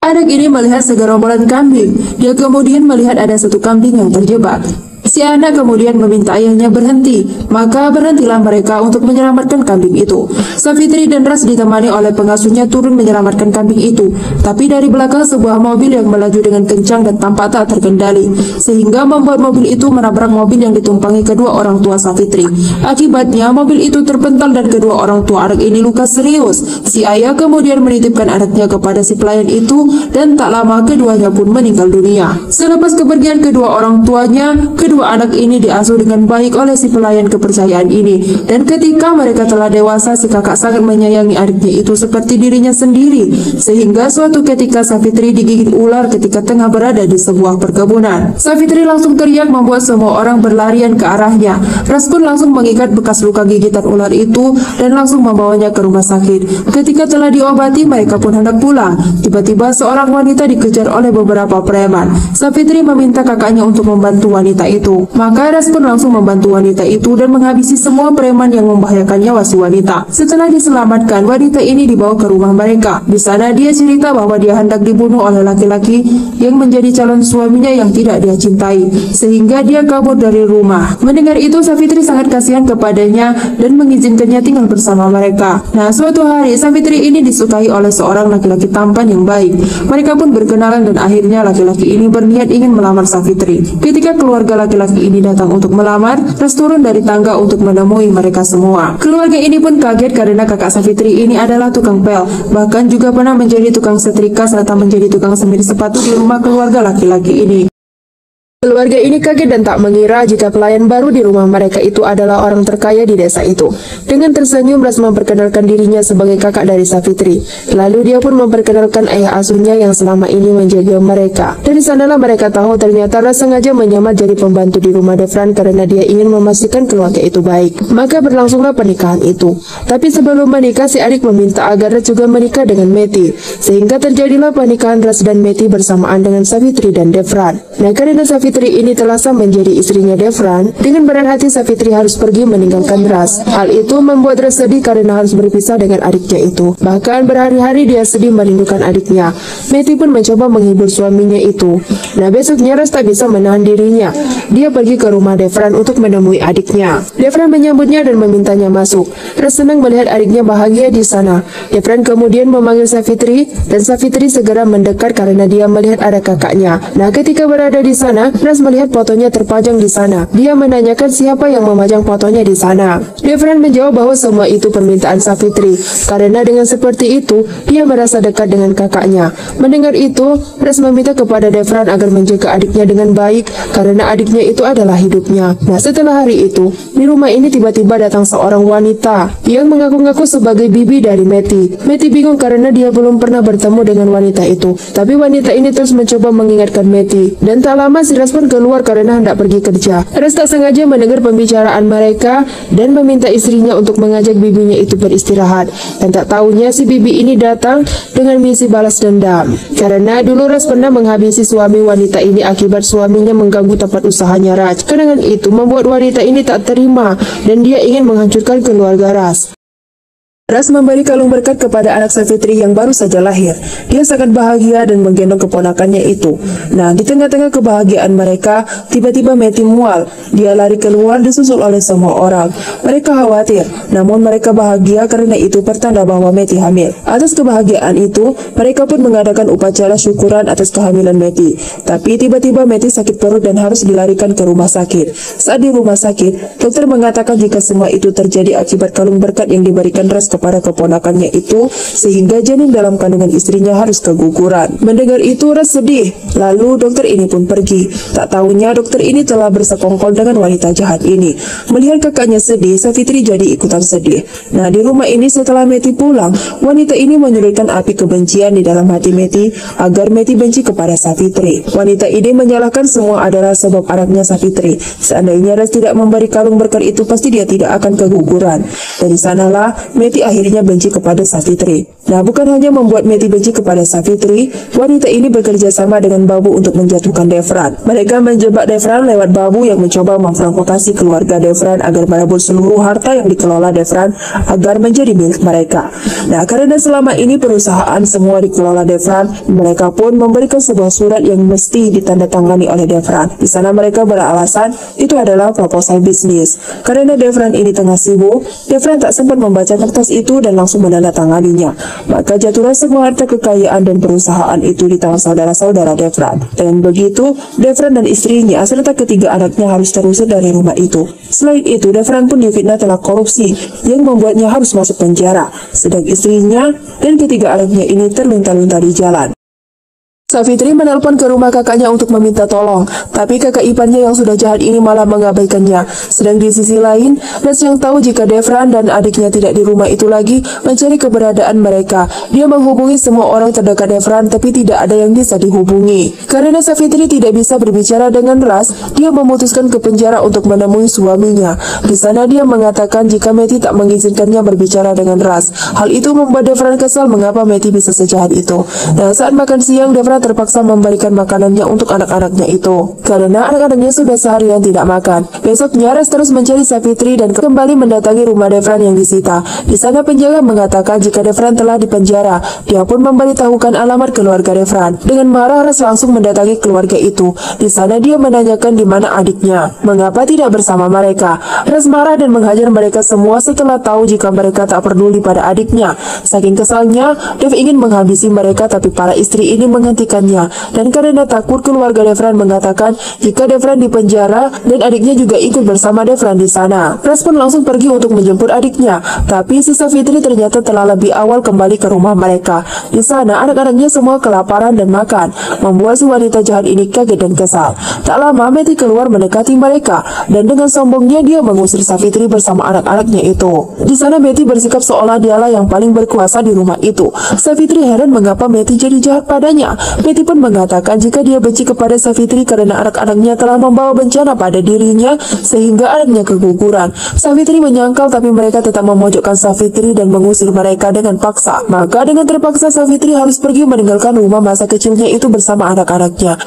Anak ini melihat segerombolan kambing. Dia kemudian melihat ada satu kambing yang terjebak. Si anak kemudian meminta ayahnya berhenti, maka berhentilah mereka untuk menyelamatkan kambing itu. Savitri dan Ras ditemani oleh pengasuhnya turun menyelamatkan kambing itu, tapi dari belakang sebuah mobil yang melaju dengan kencang dan tampak tak terkendali, sehingga membuat mobil itu menabrak mobil yang ditumpangi kedua orang tua Savitri. Akibatnya mobil itu terpental dan kedua orang tua anak ini luka serius. Si ayah kemudian menitipkan anaknya kepada si pelayan itu dan tak lama keduanya pun meninggal dunia. Selepas kepergian kedua orang tuanya, kedua anak ini diasuh dengan baik oleh si pelayan kepercayaan ini, dan ketika mereka telah dewasa, si kakak sangat menyayangi adiknya itu seperti dirinya sendiri, sehingga suatu ketika Savitri digigit ular ketika tengah berada di sebuah perkebunan. Savitri langsung teriak membuat semua orang berlarian ke arahnya. Ras pun langsung mengikat bekas luka gigitan ular itu dan langsung membawanya ke rumah sakit. Ketika telah diobati, mereka pun hendak pulang. Tiba-tiba seorang wanita dikejar oleh beberapa preman. Savitri meminta kakaknya untuk membantu wanita itu. Maka Ras pun langsung membantu wanita itu dan menghabisi semua preman yang membahayakan nyawa si wanita. Setelah diselamatkan, wanita ini dibawa ke rumah mereka. Di sana dia cerita bahwa dia hendak dibunuh oleh laki-laki yang menjadi calon suaminya yang tidak dia cintai, sehingga dia kabur dari rumah. Mendengar itu, Savitri sangat kasihan kepadanya dan mengizinkannya tinggal bersama mereka. Nah, suatu hari Savitri ini disukai oleh seorang laki-laki tampan yang baik. Mereka pun berkenalan dan akhirnya laki-laki ini berniat ingin melamar Savitri. Ketika keluarga laki-laki ini datang untuk melamar, Ras turun dari tangga untuk menemui mereka semua. Keluarga ini pun kaget karena kakak Savitri ini adalah tukang pel, bahkan juga pernah menjadi tukang setrika serta menjadi tukang semir sepatu di rumah keluarga laki-laki ini. Keluarga ini kaget dan tak mengira jika pelayan baru di rumah mereka itu adalah orang terkaya di desa itu. Dengan tersenyum, Ras memperkenalkan dirinya sebagai kakak dari Savitri. Lalu dia pun memperkenalkan ayah asuhnya yang selama ini menjaga mereka. Dari sanalah mereka tahu ternyata Ras sengaja menyamar jadi pembantu di rumah Devran karena dia ingin memastikan keluarga itu baik. Maka berlangsunglah pernikahan itu. Tapi sebelum menikah, si adik meminta agar Ras juga menikah dengan Meti, sehingga terjadilah pernikahan Ras dan Meti bersamaan dengan Savitri dan Devran. Nah, karena Savitri ini telah sah menjadi istrinya Devran, dengan berat hati Savitri harus pergi meninggalkan Ras. Hal itu membuat Ras sedih karena harus berpisah dengan adiknya itu. Bahkan berhari-hari dia sedih merindukan adiknya. Meti pun mencoba menghibur suaminya itu. Nah, besoknya Ras tak bisa menahan dirinya. Dia pergi ke rumah Devran untuk menemui adiknya. Devran menyambutnya dan memintanya masuk. Ras senang melihat adiknya bahagia di sana. Devran kemudian memanggil Savitri dan Savitri segera mendekat karena dia melihat ada kakaknya. Nah, ketika berada di sana, Ras melihat fotonya terpajang di sana. Dia menanyakan siapa yang memajang fotonya di sana. Devran menjawab bahwa semua itu permintaan Savitri. Karena dengan seperti itu, dia merasa dekat dengan kakaknya. Mendengar itu, Ras meminta kepada Devran agar menjaga adiknya dengan baik karena adiknya itu adalah hidupnya. Nah, setelah hari itu, di rumah ini tiba-tiba datang seorang wanita yang mengaku-ngaku sebagai bibi dari Meti. Meti bingung karena dia belum pernah bertemu dengan wanita itu. Tapi wanita ini terus mencoba mengingatkan Meti. Dan tak lama si Ras pun keluar karena hendak pergi kerja. Ras tak sengaja mendengar pembicaraan mereka dan meminta istrinya untuk mengajak bibinya itu beristirahat. Dan tak tahunya si bibi ini datang dengan misi balas dendam. Karena dulu Ras pernah menghabisi suami wanita ini akibat suaminya mengganggu tempat usahanya Ras. Kenangan itu membuat wanita ini tak terima dan dia ingin menghancurkan keluarga Ras. Ras memberi kalung berkat kepada anak Savitri yang baru saja lahir. Dia sangat bahagia dan menggendong keponakannya itu. Nah, di tengah-tengah kebahagiaan mereka, tiba-tiba Meti mual. Dia lari keluar disusul oleh semua orang. Mereka khawatir, namun mereka bahagia karena itu pertanda bahwa Meti hamil. Atas kebahagiaan itu, mereka pun mengadakan upacara syukuran atas kehamilan Meti. Tapi tiba-tiba Meti sakit perut dan harus dilarikan ke rumah sakit. Saat di rumah sakit, dokter mengatakan jika semua itu terjadi akibat kalung berkat yang diberikan Ras kepada keponakannya itu, sehingga janin dalam kandungan istrinya harus keguguran. Mendengar itu Ras sedih. Lalu dokter ini pun pergi. Tak tahunya dokter ini telah bersekongkol dengan wanita jahat ini. Melihat kakaknya sedih, Savitri jadi ikutan sedih. Nah, di rumah ini setelah Meti pulang, wanita ini menyulitkan api kebencian di dalam hati Meti agar Meti benci kepada Savitri. Wanita ini menyalahkan semua adalah sebab anaknya Savitri. Seandainya Ras tidak memberi kalung berkat itu, pasti dia tidak akan keguguran. Dari sanalah Meti akhirnya benci kepada Savitri. Nah, bukan hanya membuat Meti benci kepada Savitri, wanita ini bekerja sama dengan Babu untuk menjatuhkan Devran. Mereka menjebak Devran lewat Babu yang mencoba memprovokasi keluarga Devran agar merebut seluruh harta yang dikelola Devran agar menjadi milik mereka. Nah, karena selama ini perusahaan semua dikelola Devran, mereka pun memberikan sebuah surat yang mesti ditandatangani oleh Devran. Di sana mereka beralasan itu adalah proposal bisnis. Karena Devran ini tengah sibuk, Devran tak sempat membaca kertas itu dan langsung menandatanganinya. Maka jatuhlah semua harta kekayaan dan perusahaan itu di tangan saudara-saudara Devran. Dengan begitu, Devran dan istrinya serta ketiga anaknya harus terusir dari rumah itu. Selain itu, Devran pun difitnah telah korupsi yang membuatnya harus masuk penjara. Sedang istrinya dan ketiga anaknya ini terlunta-lunta di jalan. Savitri menelpon ke rumah kakaknya untuk meminta tolong, tapi kakak iparnya yang sudah jahat ini malah mengabaikannya. Sedang di sisi lain, Res yang tahu jika Devran dan adiknya tidak di rumah itu lagi mencari keberadaan mereka. Dia menghubungi semua orang terdekat Devran, tapi tidak ada yang bisa dihubungi. Karena Savitri tidak bisa berbicara dengan Ras, dia memutuskan ke penjara untuk menemui suaminya. Di sana dia mengatakan jika Meti tak mengizinkannya berbicara dengan Ras. Hal itu membuat Devran kesal mengapa Meti bisa sejahat itu. Nah, saat makan siang, Devran terpaksa memberikan makanannya untuk anak-anaknya itu, karena anak-anaknya sudah seharian tidak makan. Besoknya Res terus mencari Savitri dan kembali mendatangi rumah Devran yang disita. Di sana penjaga mengatakan jika Devran telah dipenjara. Dia pun memberitahukan alamat keluarga Devran. Dengan marah, Res langsung mendatangi keluarga itu. Di sana dia menanyakan di mana adiknya, mengapa tidak bersama mereka. Res marah dan menghajar mereka semua setelah tahu jika mereka tak peduli pada adiknya. Saking kesalnya, Dev ingin menghabisi mereka, tapi para istri ini menghentikannya. Dan karena takut, keluarga Devran mengatakan jika Devran di penjara dan adiknya juga ikut bersama Devran di sana. Res pun langsung pergi untuk menjemput adiknya, tapi si Savitri ternyata telah lebih awal kembali ke rumah mereka. Di sana anak-anaknya semua kelaparan dan makan, membuat si wanita jahat ini kaget dan kesal. Tak lama Meti keluar mendekati mereka dan dengan sombongnya dia mengusir Savitri bersama anak-anaknya itu. Di sana Meti bersikap seolah dialah yang paling berkuasa di rumah itu. Savitri heran mengapa Meti jadi jahat padanya. Meti pun mengatakan jika dia benci kepada Savitri karena anak-anaknya telah membawa bencana pada dirinya sehingga anaknya keguguran. Savitri menyangkal, tapi mereka tetap memojokkan Savitri dan mengusir mereka dengan paksa. Maka dengan terpaksa Savitri harus pergi meninggalkan rumah masa kecilnya itu bersama anak-anaknya.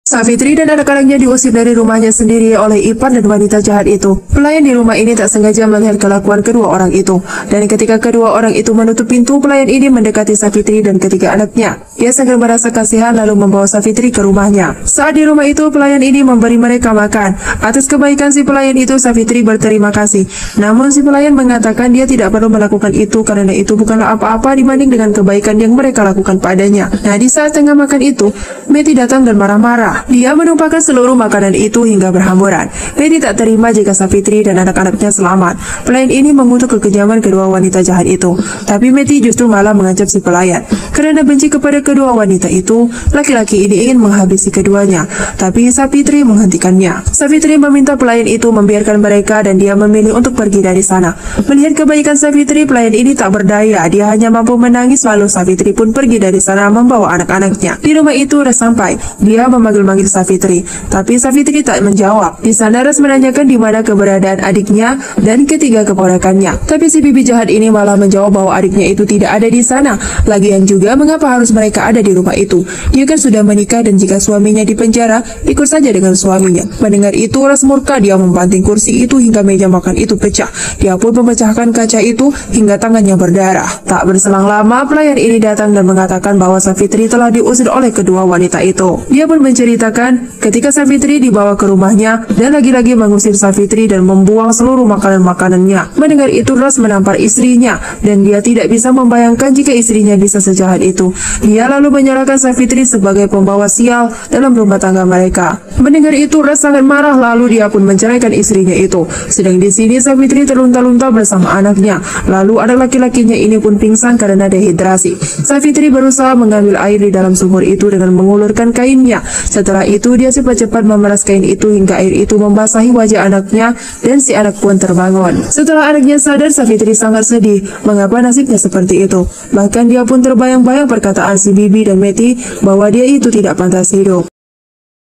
Savitri dan anak-anaknya diusir dari rumahnya sendiri oleh ipar dan wanita jahat itu. Pelayan di rumah ini tak sengaja melihat kelakuan kedua orang itu. Dan ketika kedua orang itu menutup pintu, pelayan ini mendekati Savitri dan ketiga anaknya. Dia segera merasa kasihan lalu membawa Savitri ke rumahnya. Saat di rumah itu, pelayan ini memberi mereka makan. Atas kebaikan si pelayan itu, Savitri berterima kasih. Namun si pelayan mengatakan dia tidak perlu melakukan itu karena itu bukanlah apa-apa dibanding dengan kebaikan yang mereka lakukan padanya. Nah, di saat tengah makan itu, Meti datang dan marah-marah. Dia menumpahkan seluruh makanan itu hingga berhamburan. Meti tak terima jika Savitri dan anak-anaknya selamat. Pelayan ini mengutuk kekejaman kedua wanita jahat itu. Tapi Meti justru malah mengancam si pelayan. Karena benci kepada kedua wanita itu, laki-laki ini ingin menghabisi keduanya. Tapi Savitri menghentikannya. Savitri meminta pelayan itu membiarkan mereka dan dia memilih untuk pergi dari sana. Melihat kebaikan Savitri, pelayan ini tak berdaya. Dia hanya mampu menangis, lalu Savitri pun pergi dari sana membawa anak-anaknya. Di rumah itu Res sampai. Dia memanggil Savitri, tapi Savitri tak menjawab. Di sana Res menanyakan di mana keberadaan adiknya dan ketiga keponakannya. Tapi si bibi jahat ini malah menjawab bahwa adiknya itu tidak ada di sana. Lagian juga mengapa harus mereka ada di rumah itu? Dia kan sudah menikah dan jika suaminya di penjara, ikut saja dengan suaminya. Mendengar itu Res murka, dia membanting kursi itu hingga meja makan itu pecah. Dia pun memecahkan kaca itu hingga tangannya berdarah. Tak berselang lama pelayan ini datang dan mengatakan bahwa Savitri telah diusir oleh kedua wanita itu. Dia pun menceritakan ketika Savitri dibawa ke rumahnya dan lagi-lagi mengusir Savitri dan membuang seluruh makanannya. Mendengar itu Ras menampar istrinya dan dia tidak bisa membayangkan jika istrinya bisa sejahat itu. Dia lalu menyalahkan Savitri sebagai pembawa sial dalam rumah tangga mereka. Mendengar itu Ras sangat marah lalu dia pun menceraikan istrinya itu. Sedang di sini Savitri terlunta-lunta bersama anaknya. Lalu anak laki-lakinya ini pun pingsan karena dehidrasi. Savitri berusaha mengambil air di dalam sumur itu dengan mengulurkan kainnya. Setelah itu dia cepat-cepat memeras kain itu hingga air itu membasahi wajah anaknya dan si anak pun terbangun. Setelah anaknya sadar, Savitri sangat sedih mengapa nasibnya seperti itu. Bahkan dia pun terbayang-bayang perkataan si bibi dan Meti bahwa dia itu tidak pantas hidup.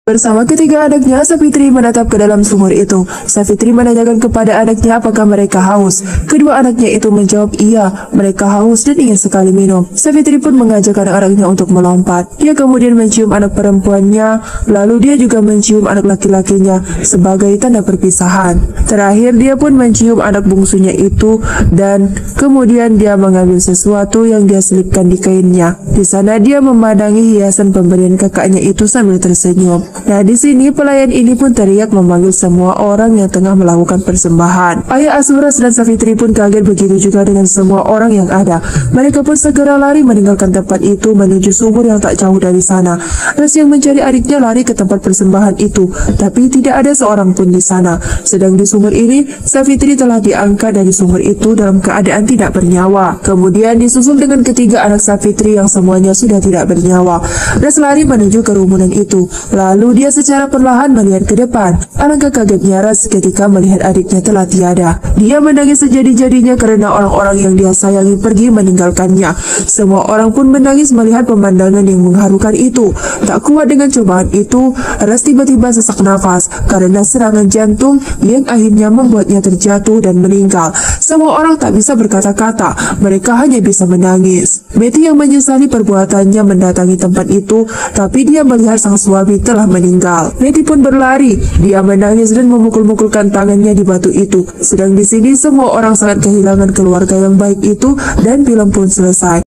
Bersama ketiga anaknya, Safitri menatap ke dalam sumur itu. Safitri menanyakan kepada anaknya apakah mereka haus. Kedua anaknya itu menjawab iya, mereka haus dan ingin sekali minum. Safitri pun mengajak anak-anaknya untuk melompat. Dia kemudian mencium anak perempuannya, lalu dia juga mencium anak laki-lakinya sebagai tanda perpisahan. Terakhir dia pun mencium anak bungsunya itu dan kemudian dia mengambil sesuatu yang dia selipkan di kainnya. Di sana dia memandangi hiasan pemberian kakaknya itu sambil tersenyum. Nah, di sini pelayan ini pun teriak memanggil semua orang yang tengah melakukan persembahan. Ayah Asuras dan Safitri pun kaget, begitu juga dengan semua orang yang ada. Mereka pun segera lari meninggalkan tempat itu menuju sumur yang tak jauh dari sana. Ras yang mencari adiknya lari ke tempat persembahan itu, tapi tidak ada seorang pun di sana. Sedang di sumur ini, Safitri telah diangkat dari sumur itu dalam keadaan tidak bernyawa. Kemudian disusul dengan ketiga anak Safitri yang semuanya sudah tidak bernyawa. Ras lari menuju kerumunan itu. Lalu dia secara perlahan melihat ke depan. Alangkah kagetnya Ras ketika melihat adiknya telah tiada. Dia menangis sejadi-jadinya karena orang-orang yang dia sayangi pergi meninggalkannya. Semua orang pun menangis melihat pemandangan yang mengharukan itu. Tak kuat dengan cobaan itu, Ras tiba-tiba sesak nafas karena serangan jantung yang akhirnya membuatnya terjatuh dan meninggal. Semua orang tak bisa berkata-kata, mereka hanya bisa menangis. Betty yang menyesali perbuatannya mendatangi tempat itu, tapi dia melihat sang suami telah meninggal. Betty pun berlari, dia menangis dan memukul-mukulkan tangannya di batu itu. Sedang di sini semua orang sangat kehilangan keluarga yang baik itu dan film pun selesai.